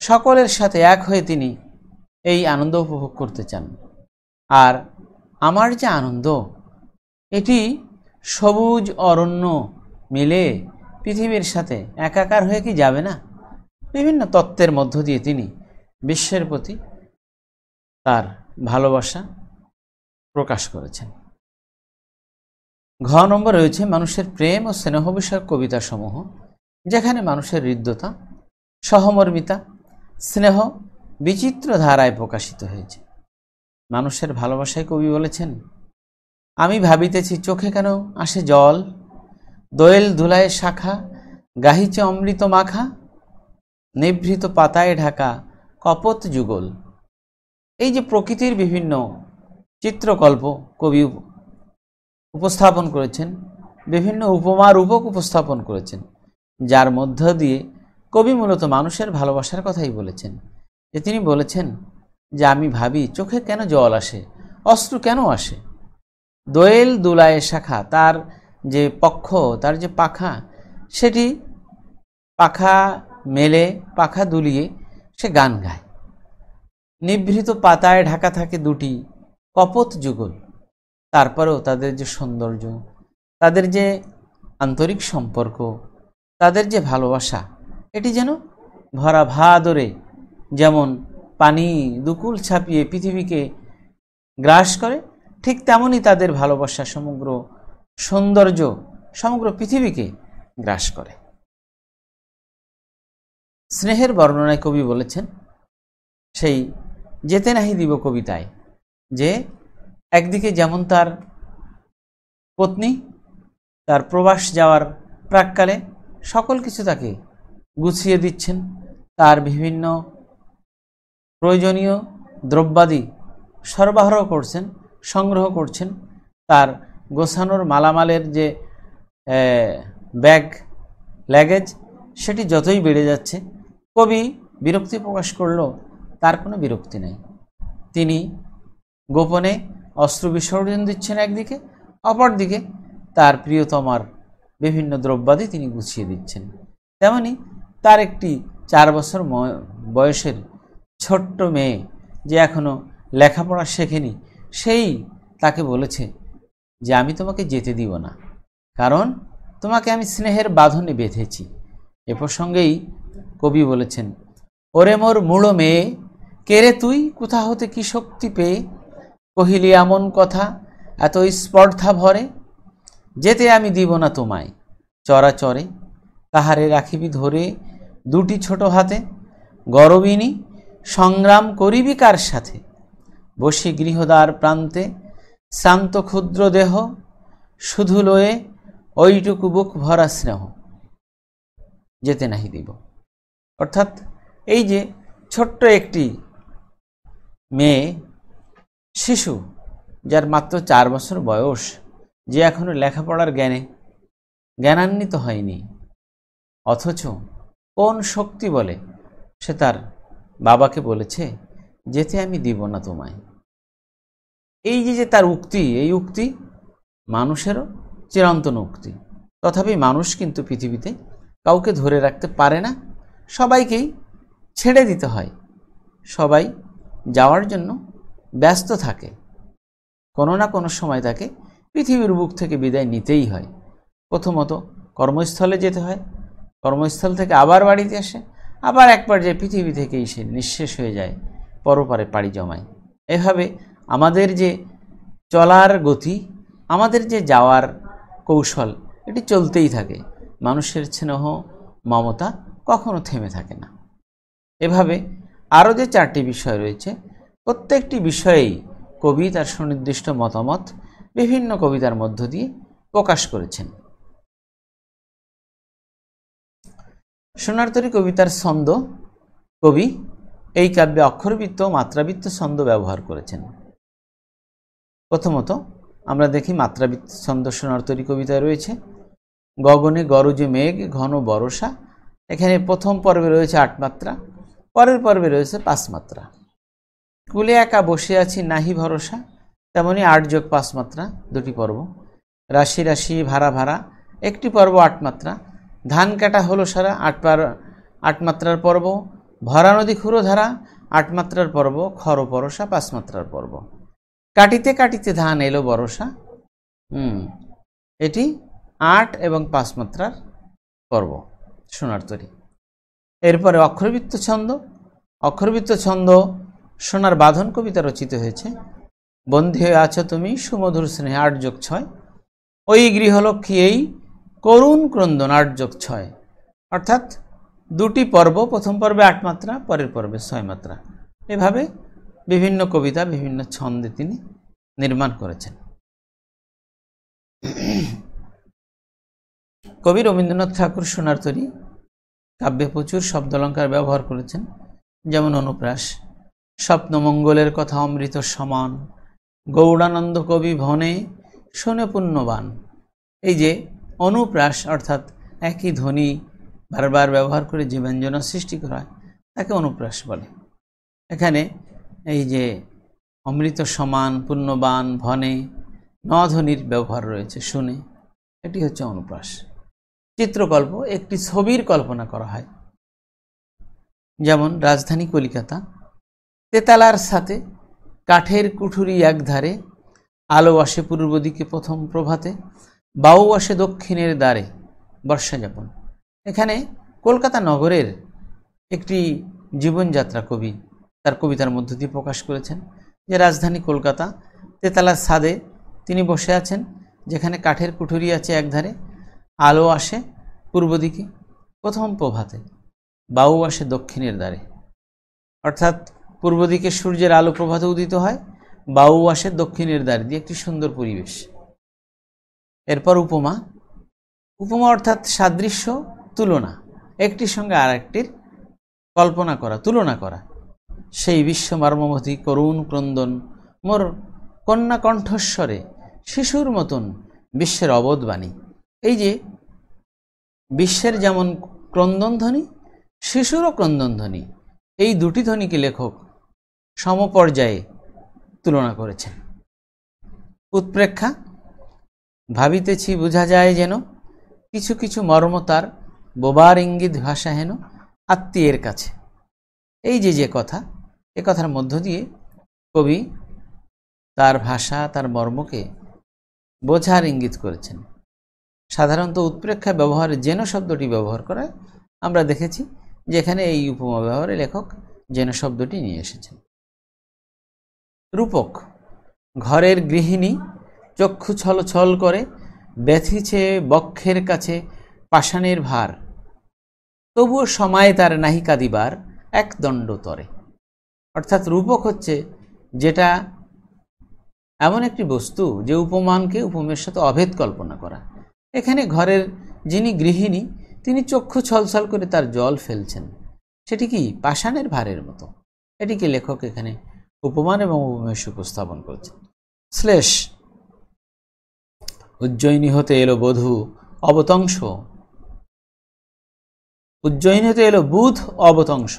[SPEAKER 1] সকলের সাথে এক হয়ে তিনি এই আনন্দ উপভোগ করতে চান। আর আমার যে আনন্দ, এটি সবুজ অরণ্য মিলে পৃথিবীর সাথে একাকার হয়ে কি যাবে না? বিভিন্ন তত্ত্বের মধ্য দিয়ে তিনি বিশ্বের প্রতি তার ভালোবাসা প্রকাশ করেছেন। ঘ নম্বর রয়েছে মানুষের প্রেম ও স্নেহ বিষয়ক কবিতা সমূহ, যেখানে মানুষের হৃদ্যতা, সহমর্মিতা, স্নেহ বিচিত্র ধারায় প্রকাশিত হয়েছে। মানুষের ভালোবাসায় কবি বলেছেন, আমি ভাবিতেছি চোখে কেন আসে জল, দোয়েল ধুলায় শাখা গাহিছে অমৃত মাখা, নিভৃত পাতায় ঢাকা কপোত যুগল। এই যে প্রকৃতির বিভিন্ন চিত্রকল্প কবি উপস্থাপন করেছেন, বিভিন্ন উপমা রূপক উপস্থাপন করেছেন, যার মধ্য দিয়ে কবি মূলত মানুষের ভালোবাসার কথাই বলেছেন। যে তিনি বলেছেন যে আমি ভাবি চোখে কেন জল আসে, অশ্রু কেন আসে, দোয়েল দুলায় শাখা, তার যে পক্ষ, তার যে পাখা, সেটি পাখা মেলে পাখা দুলিয়ে সে গান গায়। নিভৃত পাতায় ঢাকা থাকে দুটি কপোত যুগল। তারপরেও তাদের যে সৌন্দর্য, তাদের যে আন্তরিক সম্পর্ক, তাদের যে ভালোবাসা, এটি যেন ভরা ভাদরে যেমন পানি দুকুল ছাপিয়ে পৃথিবীকে গ্রাস করে, ঠিক তেমনই তাদের ভালোবাসা সমগ্র সৌন্দর্য সমগ্র পৃথিবীকে গ্রাস করে। স্নেহের বর্ণনায় কবি বলেছেন সেই যেতে নাহি দিব কবিতায়, যে একদিকে যেমন তার পত্নী তার প্রবাস যাওয়ার প্রাক্কালে সকল কিছু তাকে গুছিয়ে দিচ্ছেন, তার বিভিন্ন প্রয়োজনীয় দ্রব্যাদি সরবরাহ করছেন, সংগ্রহ করছেন, তার গোছানোর মালামালের যে ব্যাগ ল্যাগেজ সেটি যতই বেড়ে যাচ্ছে, কবি বিরক্তি প্রকাশ করলেও তার কোনো বিরক্তি নেই। তিনি গোপনে অস্ত্র বিসর্জন দিচ্ছেন একদিকে, অপরদিকে তার প্রিয়তমার বিভিন্ন দ্রব্যাদি তিনি গুছিয়ে দিচ্ছেন। তেমনি তার একটি 4 বছর বয়সের ছোট্ট মেয়ে, যে এখনো লেখাপড়া শেখেনি, সেই তাকে বলেছে যে আমি তোমাকে যেতে দিব না, কারণ তোমাকে আমি স্নেহের বাঁধনে বেঁধেছি। এ প্রসঙ্গেই কবি বলেছেন, ওরে মোর মূঢ় মেয়ে, কেরে তুই কোথা হতে কি শক্তি পেয়ে, কহিলি এমন কথা এত স্পর্ধা ভরে, যেতে আমি দিব না তোমায় চরাচরে, কাহারে রাখিবি ধরে দুটি ছোট হাতে, গরবিনী সংগ্রাম করিবি কার সাথে, বসি গৃহদ্বার প্রান্তে শ্রান্ত ক্ষুদ্র দেহ, শুধু লয়ে ওইটুকু বুক ভরা স্নেহ, যেতে নাহি দিব। অর্থাৎ এই যে ছোট্ট একটি মেয়ে শিশু, যার মাত্র 4 বছর বয়স, যে এখনো লেখাপড়ার জ্ঞানান্বিত হয়নি, অথচ কোন শক্তি বলে সে তার বাবাকে বলেছে যেতে আমি দিব না তোমায়। এই যে তার উক্তি, এই উক্তি মানুষেরও চিরন্তন উক্তি। তথাপি মানুষ কিন্তু পৃথিবীতে কাউকে ধরে রাখতে পারে না, সবাইকেই ছেড়ে দিতে হয়, সবাই যাওয়ার জন্য ব্যস্ত থাকে, কোনো না কোনো সময় তাকে পৃথিবীর বুক থেকে বিদায় নিতেই হয়। প্রথমত কর্মস্থলে যেতে হয়, কর্মস্থল থেকে আবার বাড়িতে আসে, আবার একবার যে পৃথিবী থেকেই সে নিঃশেষ হয়ে যায়, পরপারে পাড়ি জমায়। এভাবে আমাদের যে চলার গতি, আমাদের যে যাওয়ার কৌশল, এটি চলতেই থাকে। মানুষের স্নেহ মমতা কখনো থেমে থাকে না। এভাবে আরও যে 4টি বিষয় রয়েছে, প্রত্যেকটি বিষয়েই কবি তার সুনির্দিষ্ট মতামত বিভিন্ন কবিতার মধ্য দিয়ে প্রকাশ করেছেন। সোনার তরী কবিতার ছন্দ, কবি এই কাব্যে অক্ষরবৃত্ত ও মাত্রাবৃত্ত ছন্দ ব্যবহার করেছেন। প্রথমত আমরা দেখি মাত্রাবৃত্ত ছন্দ সোনার তরী কবিতায় রয়েছে। গগনে গরজে মেঘ ঘন বরষা, এখানে প্রথম পর্বে রয়েছে 8 মাত্রা, পরের পর্বে রয়েছে 5 মাত্রা। কুলে একা বসে আছি নাহি ভরসা, তেমনি 8 যোগ 5 মাত্রা, 2টি পর্ব। রাশি রাশি ভাড়া ভাড়া, একটি পর্ব 8 মাত্রা। ধান কাটা হলো সারা, 8 মাত্রার পর্ব। ভরা নদী খুঁড়ো ধারা, 8 মাত্রার পর্ব। খর পরশা 5 মাত্রার পর্ব। কাটিতে কাটিতে ধান এলো বরষা, এটি 8 এবং 5 মাত্রার পর্ব সোনার তরী। এরপরে অক্ষরবৃত্ত ছন্দ। অক্ষরবৃত্ত ছন্দ সোনার বাঁধন কবিতা রচিত হয়েছে। বন্দী হয়ে আছো তুমি সুমধুর স্নেহে, 8 যোগ 6। ওই গৃহলক্ষ্মী এই করুণ ক্রন্দন, 8 যোগ 6। অর্থাৎ দুটি পর্ব, প্রথম পর্বে 8 মাত্রা, পরের পর্বে 6 মাত্রা, এভাবে বিভিন্ন কবিতা বিভিন্ন ছন্দে তিনি নির্মাণ করেছেন। কবি রবীন্দ্রনাথ ঠাকুর সোনার তরী কাব্যে প্রচুর শব্দালঙ্কার ব্যবহার করেছেন, যেমন অনুপ্রাস, স্বপ্নমঙ্গলের কথা অমৃত সমান, গৌড়ানন্দ কবি ভনে শোনে পুণ্যবান। এই যে অনুপ্রাস অর্থাৎ একই ধ্বনি বারবার ব্যবহার করে যে ব্যঞ্জনা সৃষ্টি করা হয় তাকে অনুপ্রাস বলে। এখানে এই যে অমৃত সমান, পুণ্যবান, ভনে, নধ্বনির ব্যবহার রয়েছে, শুনে, এটি হচ্ছে অনুপ্রাস। চিত্রকল্প, একটি ছবির কল্পনা করা হয়, যেমন রাজধানী কলিকাতা, তেতালার সাথে কাঠের কুঠুরি একধারে, আলো আসে পূর্ব দিকে প্রথম প্রভাতে, বাউ আসে দক্ষিণের দ্বারে, বর্ষাযাপন। এখানে কলকাতা নগরের একটি জীবনযাত্রা কবি তার কবিতার মধ্য দিয়ে প্রকাশ করেছেন, যে রাজধানী কলকাতা, তেতালার ছাদে তিনি বসে আছেন, যেখানে কাঠের কুঠুরি আছে একধারে, আলো আসে পূর্ব দিকে প্রথম প্রভাতে, বাউ আসে দক্ষিণের দ্বারে। অর্থাৎ পূর্ব দিকে সূর্যের আলো প্রভাতে উদিত হয়, বাউ আসে দক্ষিণের দ্বারে দিয়ে একটি সুন্দর পরিবেশ। এরপর উপমা, উপমা অর্থাৎ সাদৃশ্য, তুলনা, একটির সঙ্গে আর একটির কল্পনা করা, তুলনা করা। সেই বিশ্ব মর্মমথী করুণ ক্রন্দন মোর কন্যা কণ্ঠস্বরে, শিশুর মতন বিশ্বের অবোধবাণী। এই যে বিশ্বের যেমন ক্রন্দনধ্বনি, শিশুরও ক্রন্দনধ্বনি, এই দুটি ধ্বনিকে লেখক সমপর্যায়ে তুলনা করেছেন। উৎপ্রেক্ষা, ভাবিতেছি বোঝা যায় যেন, কিছু কিছু মর্ম তার বোবার ইঙ্গিত ভাষা হেন, আত্মীয়ের কাছে। এই যে কথা, এ কথার মধ্য দিয়ে কবি তার ভাষা, তার মর্মকে বোঝার ইঙ্গিত করেছেন। সাধারণত উৎপ্রেক্ষা ব্যবহারে যেন শব্দটি ব্যবহার করা আমরা দেখেছি, যেখানে এই উপমা ব্যবহারে লেখক যেন শব্দটি নিয়ে এসেছেন। রূপক, ঘরের গৃহিণী চক্ষু ছল ছল করে, ব্যথিছে বক্ষের কাছে পাষাণের ভার, তবুও সময় তার নাহি কাঁদিবার এক দণ্ড তরে। অর্থাৎ রূপক হচ্ছে যেটা এমন একটি বস্তু যে উপমানকে উপমের সাথে অভেদ কল্পনা করা। এখানে ঘরের যিনি গৃহিণী তিনি চক্ষু ছলছল করে তার জল ফেলছেন, সেটি কি পাষাণের ভারের মতো। এটিকে লেখক এখানে উপমান এবং উপমেশ উপস্থাপন করেছেন। শ্লেষ, উজ্জয়িনী হতে এলো বধূ অবতংশ, উজ্জয়িনী হতে এলো বুধ অবতংশ,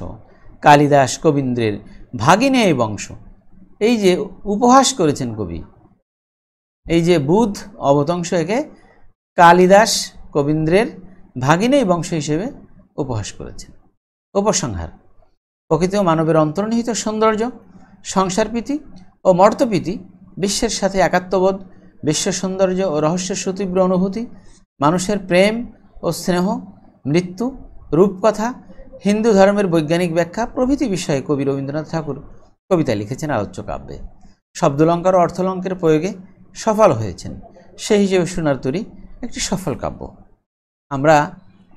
[SPEAKER 1] কালিদাস কবীন্দ্রের ভাগিনে এই বংশ। এই যে উপহাস করেছেন কবি, এই যে বুধ অবতংশ, একে কালিদাস কবীন্দ্রের ভাগিনে এই বংশ হিসেবে উপহাস করেছেন। উপসংহার, প্রকৃতি ও মানবের অন্তর্নিহিত সৌন্দর্য, সংসারপ্রীতি ও মর্তপ্রীতি, বিশ্বের সাথে একাত্মবোধ, বিশ্ব সৌন্দর্য ও রহস্যের সুতীব্র অনুভূতি, মানুষের প্রেম ও স্নেহ, মৃত্যু, রূপকথা, হিন্দু ধর্মের বৈজ্ঞানিক ব্যাখ্যা প্রভৃতি বিষয়ে কবি রবীন্দ্রনাথ ঠাকুর কবিতা লিখেছেন আলোচ্য কাব্যে। শব্দলঙ্কার ও অর্থলঙ্কারের প্রয়োগে সফল হয়েছেন, সেই হিসেবে সোনার তরী একটি সফল কাব্য। আমরা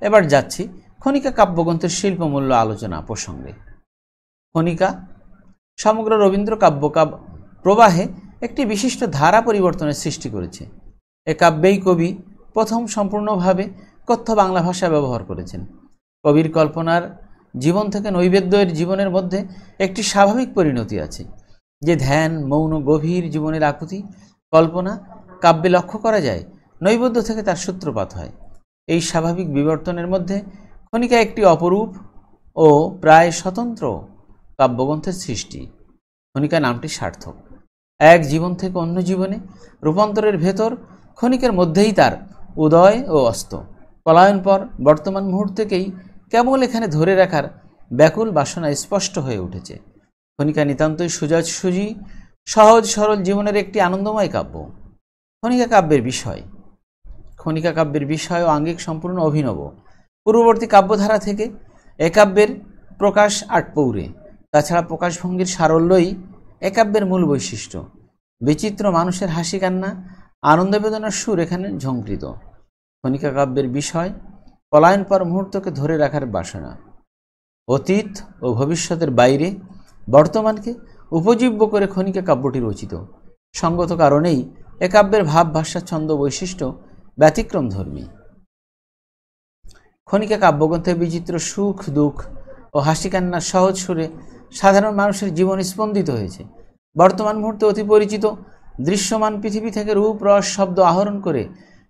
[SPEAKER 1] এবার যাচ্ছি খনিকা কাব্যগ্রন্থের শিল্পমূল্য আলোচনা প্রসঙ্গে। খনিকা সমগ্র রবীন্দ্র কাব্য প্রবাহে একটি বিশিষ্ট ধারা পরিবর্তনের সৃষ্টি করেছে। এ কাব্যেই কবি প্রথম সম্পূর্ণভাবে কথ্য বাংলা ভাষা ব্যবহার করেছেন। কবির কল্পনার জীবন থেকে নৈবেদ্যের জীবনের মধ্যে একটি স্বাভাবিক পরিণতি আছে, যে ধ্যান, মৌন, গভীর জীবনের আকুতি, কল্পনা কাব্যে লক্ষ্য করা যায়, নৈবেদ্য থেকে তার সূত্রপাত হয়। এই স্বাভাবিক বিবর্তনের মধ্যে খনিকা একটি অপরূপ ও প্রায় স্বতন্ত্র কাব্যগ্রন্থের সৃষ্টি। খনিকা নামটি সার্থক। এক জীবন থেকে অন্য জীবনে রূপান্তরের ভেতর খনিকের মধ্যেই তার উদয় ও অস্ত। পলায়ন পর বর্তমান মুহূর্তেকেই কেবল এখানে ধরে রাখার ব্যাকুল বাসনা স্পষ্ট হয়ে উঠেছে। খনিকা নিতান্তই সুজি সহজ সরল জীবনের একটি আনন্দময় কাব্য। খনিকা কাব্যের বিষয় ও আঙ্গিক সম্পূর্ণ অভিনব। পূর্ববর্তী কাব্যধারা থেকে এ কাব্যের প্রকাশ আটপৌরে। তাছাড়া প্রকাশভঙ্গির সারল্যই এ কাব্যের মূল বৈশিষ্ট্য। বিচিত্র মানুষের হাসি কান্না, আনন্দ বেদনার সুর এখানে ঝঙ্কৃত। খনিকা কাব্যের বিষয় পলায়ন পর মুহূর্তকে ধরে রাখার বাসনা। অতীত ও ভবিষ্যতের বাইরে বর্তমানকে উপজীব্য করে খনিকা কাব্যটি রচিত। সঙ্গত কারণেই এ কাব্যের ভাব, ভাষা, ছন্দ, বৈশিষ্ট্য ব্যতিক্রমধর্মী। খনিকা কাব্যগ্রন্থে বিচিত্র সুখ, দুঃখ ও হাসি কান্নার সহজ সুরে সাধারণ মানুষের জীবন স্পন্দিত হয়েছে। বর্তমান মুহূর্তে অতি পরিচিত দৃশ্যমান পৃথিবী থেকে রূপ, রস, শব্দ আহরণ করে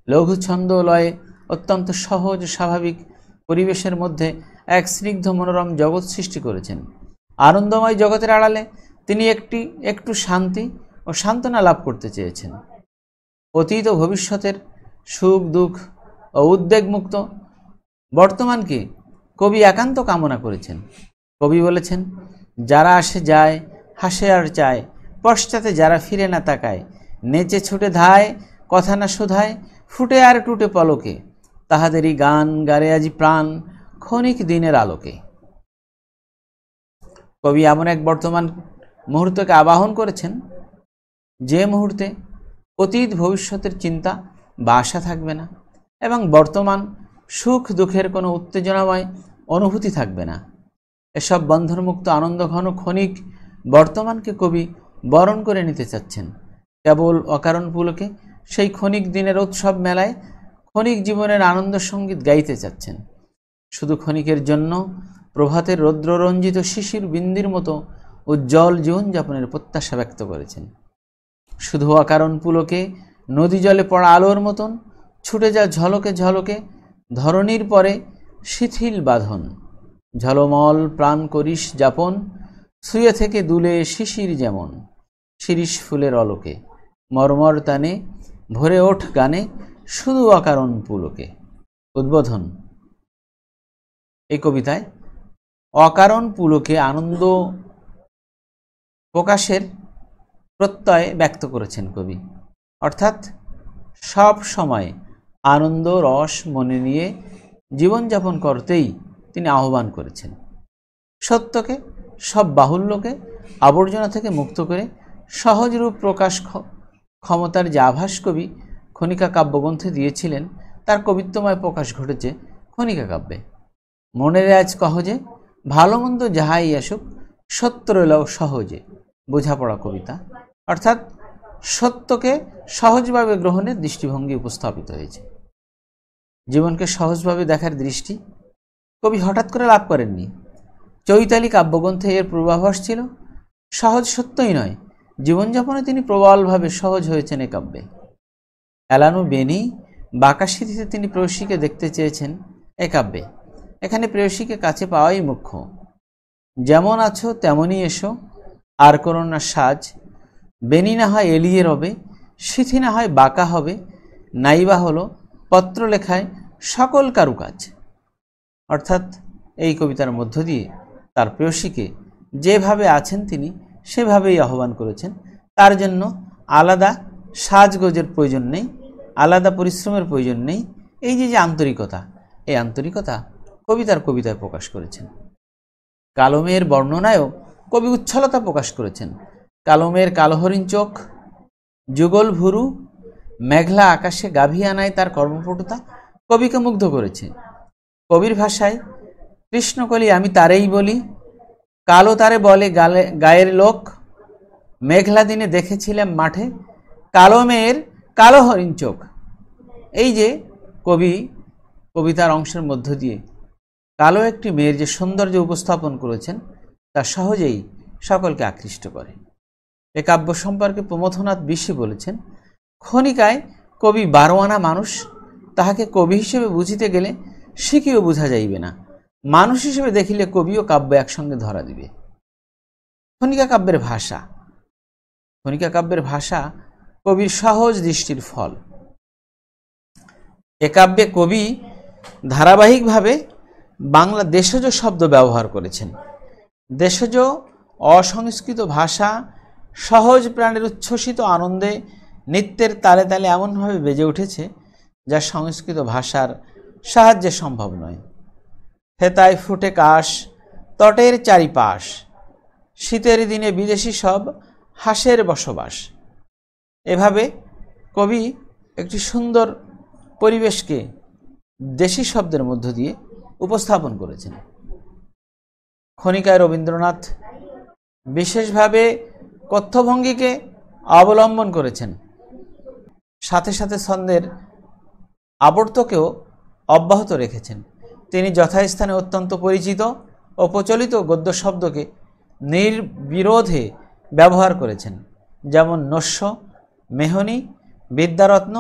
[SPEAKER 1] লঘু ছন্দ লয়ে অত্যন্ত সহজ স্বাভাবিক পরিবেশের মধ্যে এক স্নিগ্ধ মনোরম জগৎ সৃষ্টি করেছেন। আনন্দময় জগতের আড়ালে তিনি একটু শান্তি ও সান্ত্বনা লাভ করতে চেয়েছেন। অতীত ও ভবিষ্যতের সুখ, দুঃখ ও উদ্বেগমুক্ত বর্তমানকে কবি একান্ত কামনা করেছেন। কবি বলেছেন, যারা আসে যায়, হাসে আর চায়, পশ্চাতে যারা ফিরে না তাকায়, নেচে ছুটে ধায়, কথা না শোধায়, ফুটে আর টুটে পলকে, তাহাদেরই গান গারে আজি প্রাণ ক্ষণিক দিনের আলোকে। কবি এমন এক বর্তমান মুহূর্তকে আবাহন করেছেন যে মুহূর্তে অতীত ভবিষ্যতের চিন্তা বা আশা থাকবে না এবং বর্তমান সুখ দুঃখের কোনো উত্তেজনাময় অনুভূতি থাকবে না। এসব বন্ধনমুক্ত আনন্দঘন ক্ষণিক বর্তমানকে কবি বরণ করে নিতে চাচ্ছেন। কেবল অকারণ পুলকে সেই ক্ষণিক দিনের উৎসব মেলায় ক্ষণিক জীবনের আনন্দ সঙ্গীত গাইতে চাচ্ছেন। শুধু ক্ষণিকের জন্য প্রভাতের রৌদ্ররঞ্জিত শিশির বিন্দির মতো উজ্জ্বল জীবনযাপনের প্রত্যাশা ব্যক্ত করেছেন। শুধু অকারণ পুলকে নদী জলে পড়া আলোর মতন ছুটে যা ঝলকে ঝলকে ধরণীর পরে শিথিল বাঁধন, ঝলমল প্রাণ করিস যাপন, শুয়ে থেকে দুলে শিশির যেমন, শিরিষ ফুলের অলোকে, মর্মর টানে ভরে ওঠ গানে, শুধু অকারণ পুলকে। উদ্বোধন। এই কবিতায় অকারণ পুলকে আনন্দ প্রকাশের প্রত্যয় ব্যক্ত করেছেন কবি, অর্থাৎ সব সময় আনন্দ রস মনে নিয়ে জীবনযাপন করতেই তিনি আহ্বান করেছেন। সত্যকে, সব বাহুল্যকে আবর্জনা থেকে মুক্ত করে সহজ রূপ প্রকাশ ক্ষমতার যে আভাস কবি খনিকা কাব্যগ্রন্থে দিয়েছিলেন, তার কবিত্বময় প্রকাশ ঘটেছে খনিকা কাব্যে। মনের আজ কহজে, ভালো মন্দ যাহাই আসুক, সত্য রইলাও সহজে, বোঝাপড়া কবিতা, অর্থাৎ সত্যকে সহজভাবে গ্রহণের দৃষ্টিভঙ্গি উপস্থাপিত হয়েছে। জীবনকে সহজভাবে দেখার দৃষ্টি কবি হঠাৎ করে লাভ করেননি। চৈতালি কাব্যগ্রন্থে এর পূর্বাভাস ছিল। সহজ সত্যই নয়, জীবনযাপনে তিনি প্রবলভাবে সহজ হয়েছেন এ কাব্যে। এলানু বেনি বাঁকা সিঁথিতে তিনি প্রেয়সীকে দেখতে চেয়েছেন এ কাব্যে। এখানে প্রেয়সীকে কাছে পাওয়াই মুখ্য। যেমন আছো তেমনই এসো, আর করো না সাজ, বেনি না হয় এলিয়ে রবে, সিঁথি না হয় বাঁকা হবে, নাইবা হলো পত্র লেখায় সকল কারুকাজ। অর্থাৎ এই কবিতার মধ্য দিয়ে তার প্রেয়সীকে যেভাবে আছেন তিনি সেভাবেই আহ্বান করেছেন। তার জন্য আলাদা সাজগোজের প্রয়োজন নেই, আলাদা পরিশ্রমের প্রয়োজন নেই। এই যে আন্তরিকতা, এই আন্তরিকতা কবিতার কবিতায় প্রকাশ করেছেন। কালমের বর্ণনায়ও কবি উচ্ছলতা প্রকাশ করেছেন। কালমের কালহরিণ চোখ, যুগল ভুরু, মেঘলা আকাশে গাভী আনায় তার কর্মপটুতা কবিকে মুগ্ধ করেছে। কবির ভাষায়, কৃষ্ণকলি আমি তারেই বলি, কালো তারে বলে গায়ের লোক, মেঘলা দিনে দেখেছিলাম মাঠে, কালো মেয়ের কালো হরিণ চোখ। এই যে কবি কবিতার অংশের মধ্য দিয়ে কালো একটি মেয়ের যে সৌন্দর্য উপস্থাপন করেছেন, তা সহজেই সকলকে আকৃষ্ট করে। এ কাব্য সম্পর্কে প্রমথনাথ বিশি বলেছেন, খনিকায় কবি 12 আনা মানুষ, তাহাকে কবি হিসেবে বুঝিতে গেলে শিখিও বোঝা যাইবে না, মানুষ হিসেবে দেখিলে কবি ও কাব্য একসঙ্গে ধরা দিবে। খনিকা কাব্যের ভাষা, খনিকা কাব্যের ভাষা কবির সহজ দৃষ্টির ফল। এ কাব্যে কবি ধারাবাহিকভাবে বাংলা দেশজ শব্দ ব্যবহার করেছেন। দেশজ অসংস্কৃত ভাষা সহজ প্রাণের উচ্ছ্বসিত আনন্দে নৃত্যের তালে তালে এমনভাবে বেজে উঠেছে, যা সংস্কৃত ভাষার সাহায্যে সম্ভব নয়। হেতায় ফুটে কাশ তটের চারিপাশ, শীতের দিনে বিদেশি সব হাঁসের বসবাস। এভাবে কবি একটি সুন্দর পরিবেশকে দেশি শব্দের মধ্য দিয়ে উপস্থাপন করেছেন। খনিকায় রবীন্দ্রনাথ বিশেষভাবে কথ্যভঙ্গিকে অবলম্বন করেছেন, সাথে সাথে ছন্দের আবর্তকেও অব্যাহত রেখেছেন। তিনি যথাস্থানে অত্যন্ত পরিচিত ও প্রচলিত গদ্য শব্দকে নির্বিরোধে ব্যবহার করেছেন, যেমন নস্য, মেহনী, বিদ্যারত্ন,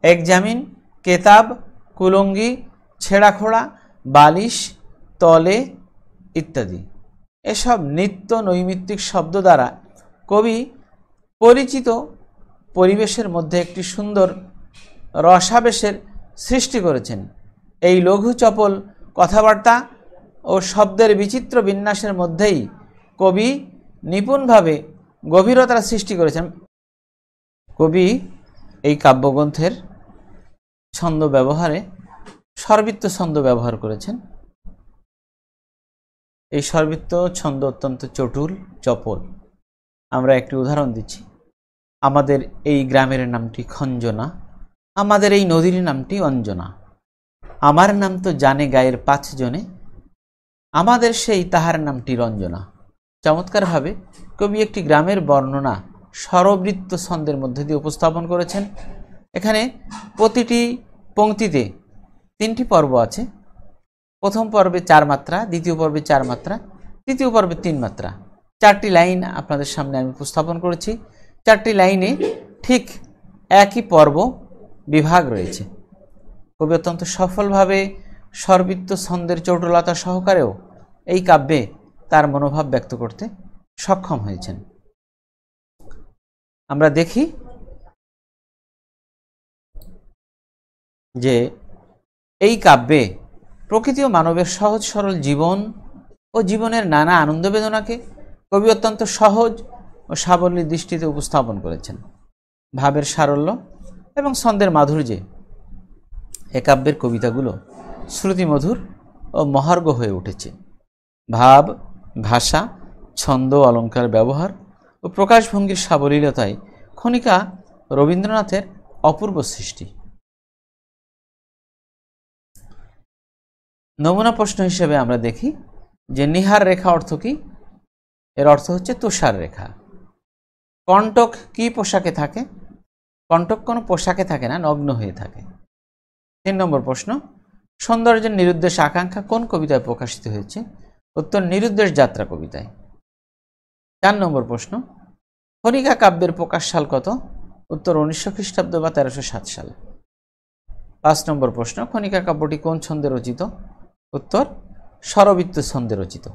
[SPEAKER 1] একজামিন, কেতাব, কুলঙ্গি, ছেঁড়াখোড়া, বালিশ, তলে ইত্যাদি। এসব নিত্য নৈমিত্তিক শব্দ দ্বারা কবি পরিচিত পরিবেশের মধ্যে একটি সুন্দর রসাবেশের সৃষ্টি করেছেন। এই লঘু চপল কথাবার্তা ও শব্দের বিচিত্র বিন্যাসের মধ্যেই কবি নিপুণভাবে গভীরতার সৃষ্টি করেছেন। কবি এই কাব্যগ্রন্থের ছন্দ ব্যবহারে সর্বিত্ত ছন্দ ব্যবহার করেছেন। এই সর্বিত্ত ছন্দ অত্যন্ত চটুল, চপল। আমরা একটি উদাহরণ দিচ্ছি। আমাদের এই গ্রামের নামটি খঞ্জনা, আমাদের এই নদীর নামটি অঞ্জনা, আমার নাম তো জানে গায়ের 5 জনে, আমাদের সেই তাহার নামটি রঞ্জনা। চমৎকারভাবে কবি একটি গ্রামের বর্ণনা স্বরবৃত্ত ছন্দের মধ্যে দিয়ে উপস্থাপন করেছেন। এখানে প্রতিটি পংক্তিতে 3টি পর্ব আছে। প্রথম পর্বে 4 মাত্রা, দ্বিতীয় পর্বে 4 মাত্রা, তৃতীয় পর্বে 3 মাত্রা। 4টি লাইন আপনাদের সামনে আমি উপস্থাপন করেছি। 4টি লাইনে ঠিক একই পর্ব বিভাগ রয়েছে। কবি অত্যন্ত সফলভাবে স্বরবৃত্ত ছন্দের চটুলতা সহকারেও এই কাব্যে তার মনোভাব ব্যক্ত করতে সক্ষম হয়েছেন। আমরা দেখি যে এই কাব্যে প্রকৃতি ও মানবের সহজ সরল জীবন ও জীবনের নানা আনন্দ বেদনাকে কবি অত্যন্ত সহজ ও সাবলীল দৃষ্টিতে উপস্থাপন করেছেন। ভাবের সারল্য এবং ছন্দের মাধুর্যে এ কাব্যের কবিতাগুলো শ্রুতিমধুর ও মহার্ঘ হয়ে উঠেছে। ভাব, ভাষা, ছন্দ, অলঙ্কার ব্যবহার ও প্রকাশভঙ্গির সাবলীলতায় খনিকা রবীন্দ্রনাথের অপূর্ব সৃষ্টি। নমুনা প্রশ্ন হিসেবে আমরা দেখি যে নিহার রেখা অর্থ কি? এর অর্থ হচ্ছে তুষার রেখা। কণ্টক কি পোশাকে থাকে? কণ্টক কোনো পোশাকে থাকে না, নগ্ন হয়ে থাকে। 3 নম্বর প্রশ্ন, সৌন্দর্যের নিরুদ্দেশ আকাঙ্ক্ষা কোন কবিতায় প্রকাশিত হয়েছে? উত্তর, নিরুদ্দেশ যাত্রা কবিতায়। 4 নম্বর প্রশ্ন, খনিকা কাব্যের প্রকাশ সাল কত? উত্তর, 1900 খ্রিস্টাব্দ বা 1307 সাল। 5 নম্বর প্রশ্ন, খনিকা কাব্যটি কোন ছন্দে রচিত? উত্তর, স্বরবৃত্ত ছন্দে রচিত।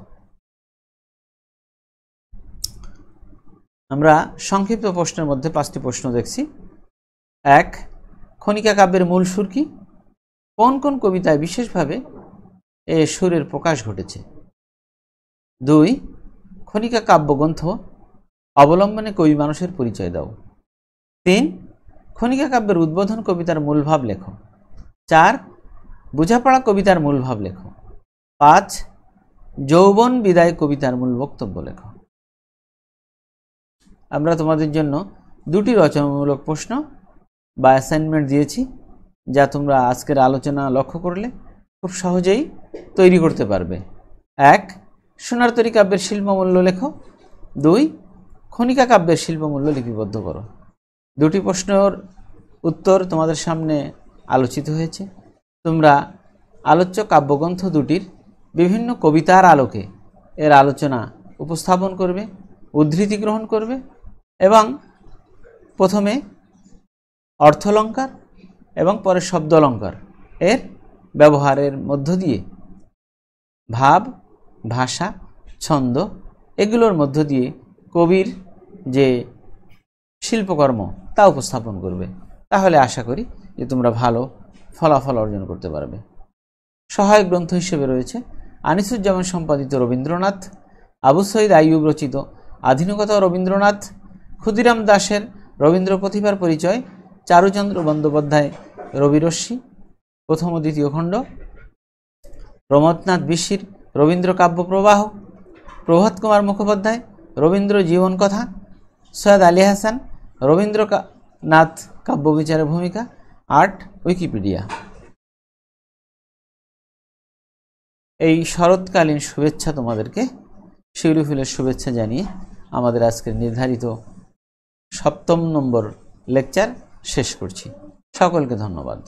[SPEAKER 1] আমরা সংক্ষিপ্ত প্রশ্নের মধ্যে 5টি প্রশ্ন দেখছি। 1, খনিকা কাব্যের মূল সুর কি? কোন কোন কবিতায় বিশেষভাবে এ সুরের প্রকাশ ঘটেছে? 2, খনিকা কাব্যগ্রন্থ অবলম্বনে কবি মানুষের পরিচয় দাও। 3, খনিকা কাব্যের উদ্বোধন কবিতার মূল ভাব লেখো। 4, বুঝাপড়া কবিতার মূল ভাব লেখো। 5, যৌবন বিদায় কবিতার মূল বক্তব্য লেখো। আমরা তোমাদের জন্য 2টি রচনামূলক প্রশ্ন বা অ্যাসাইনমেন্ট দিয়েছি, যা তোমরা আজকের আলোচনা লক্ষ্য করলে খুব সহজেই তৈরি করতে পারবে। 1, সোনার তরী কাব্যের শিল্পমূল্য লেখো। 2, খনিকা কাব্যের শিল্পমূল্য লিপিবদ্ধ করো। 2টি প্রশ্নের উত্তর তোমাদের সামনে আলোচিত হয়েছে। তোমরা আলোচ্য কাব্যগ্রন্থ দুটির বিভিন্ন কবিতার আলোকে এর আলোচনা উপস্থাপন করবে, উদ্ধৃতি গ্রহণ করবে এবং প্রথমে অর্থলঙ্কার এবং পরে শব্দ অলঙ্কার এর ব্যবহারের মধ্য দিয়ে ভাব, ভাষা, ছন্দ এগুলোর মধ্য দিয়ে কবির যে শিল্পকর্ম তা উপস্থাপন করবে। তাহলে আশা করি যে তোমরা ভালো ফলাফল অর্জন করতে পারবে। সহায়ক গ্রন্থ হিসেবে রয়েছে আনিসুজ্জামান সম্পাদিত রবীন্দ্রনাথ, আবু সঈদ আইয়ুব রচিত আধুনিকতা রবীন্দ্রনাথ, ক্ষুদিরাম দাসের রবীন্দ্র প্রতিভার পরিচয়, চারুচন্দ্র বন্দ্যোপাধ্যায় রবিরশ্মি প্রথম ও দ্বিতীয় খণ্ড, প্রমথনাথ বিশির রবীন্দ্র কাব্য প্রবাহ, প্রভাত কুমার মুখোপাধ্যায় রবীন্দ্র জীবন কথা, সৈয়দ আলী হাসান রবীন্দ্রনাথ কাব্যবিচারের ভূমিকা। 8, উইকিপিডিয়া। এই শরৎকালীন শুভেচ্ছা তোমাদেরকে, শিউলি ফুলের শুভেচ্ছা জানিয়ে আমাদের আজকের নির্ধারিত 7ম নম্বর লেকচার শেষ করছি। সকলকে ধন্যবাদ।